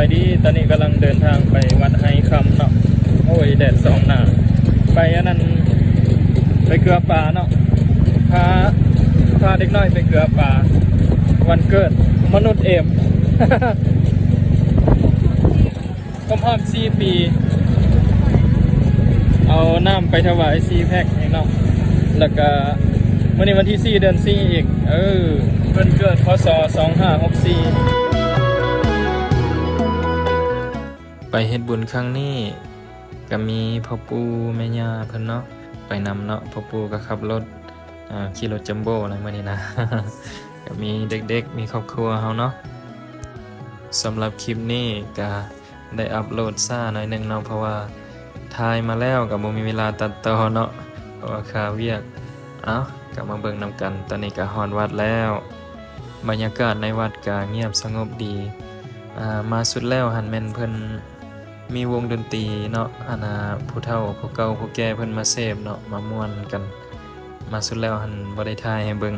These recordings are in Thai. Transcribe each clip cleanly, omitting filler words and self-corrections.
ายดีตอนนี้กำลังเดินทางไปวัดไฮคำเนาะโอ้ยแดดส่องหน้าไปอันนั้นไปเกลือป่าเนาะพาเด็กน้อยไปเกลือป่าวันเกิดมนุษย์เอม ครบรอบ4 ปีเอาน้ำไปถวาย4 แพ็คเนาะแล้วก็วันนี้วันที่4 เดือน 4อีกเพิ่นเกิดพศ2564ไปเฮ็ดบุญครั้งนี้ก็มีพ่อปู่แม่ย่าเพิ่นเนาะไปนำเนาะพ่อปู่ก็ขับรถขี่รถจัมโบ้อะไรมื้อนี้นะ ก็มีเด็กๆมีครอบครัวเฮาเนาะสำหรับคลิปนี้ก็ได้อัปโหลดซ่าหน่อยนึงเนาะเพราะว่าถ่ายมาแล้วก็บ่มีเวลาตัดต่อเนาะเพราะว่าค่าเวียกกลับมาเบิ่งนำกันตอนนี้ก็ฮอดวัดแล้วบรรยากาศในวัดก็เงียบสงบดีมาสุดแล้วหันแม่นเพิ่นมีวงดนตรีเนาะผู้เฒ่าผู้เก่าผู้แก่เพิ่นมาเสพเนาะมาม่วนกันมาสุดแล้วหันบ่ได้ถ่ายให้เบิ่ง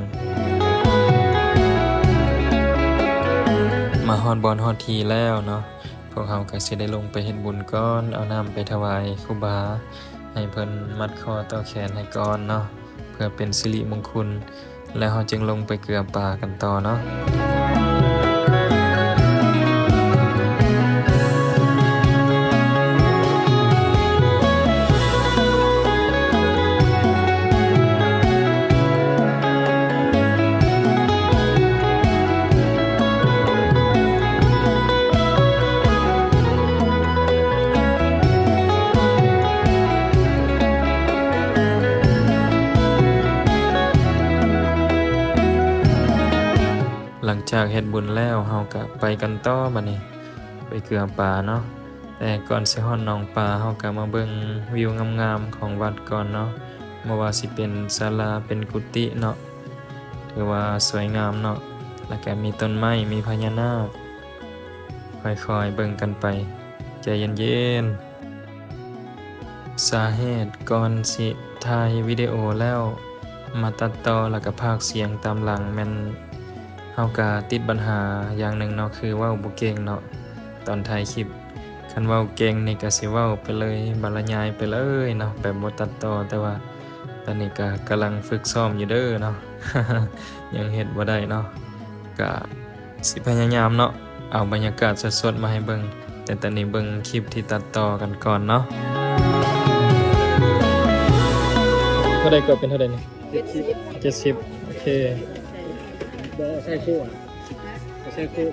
มาฮอดบอนฮอดทีแล้วเนาะพวกเฮาก็สิได้ลงไปเฮ็ดบุญก่อนเอาน้ำไปถวายครูบาให้เพิ่นมัดคอต่อแขนให้ก่อนเนาะเพื่อเป็นสิริมงคลแล้วเฮาจึงลงไปเกลือป่ากันต่อเนาะหลังจากเฮ็ดบุญแล้วเฮาก็ไปกันต่อบัดนี้ไปเกลือป่าเนาะแต่ก่อนสิฮอดหนองป่าเฮาก็มาเบิ่งวิวงามๆของวัดก่อนเนาะบ่ว่าสิเป็นศาลาเป็นกุฏิเนาะถือว่าสวยงามเนาะแล้วก็มีต้นไม้มีพญานาคค่อยๆเบิ่งกันไปใจเย็นๆสาเหตุก่อนสิถ่ายวิดีโอแล้วมาตัดต่อแล้วก็พากย์เสียงตามหลังแม่นเฮาก็ติดปัญหาอย่างหนึ่งเนาะคือเว้าบ่เก่งเนาะตอนถ่ายคลิปคันเว้าเก่งนี่ก็สิเว้าไปเลยบรรยายไปเลยเนาะแบบบ่ตัดต่อแต่ว่าตอนนี้ก็กำลังฝึกซ้อมอยู่เด้อเนาะ ยังเฮ็ดบ่ได้เนาะก็สิพยายามเนาะเอาบรรยากาศสดๆมาให้เบิ่งแต่ตอนนี้เบิ่งคลิปที่ตัดต่อกันก่อนเนาะเท่าใดก็เป็นเท่าใดนี่70โอเคใช่คู่ใช่คู่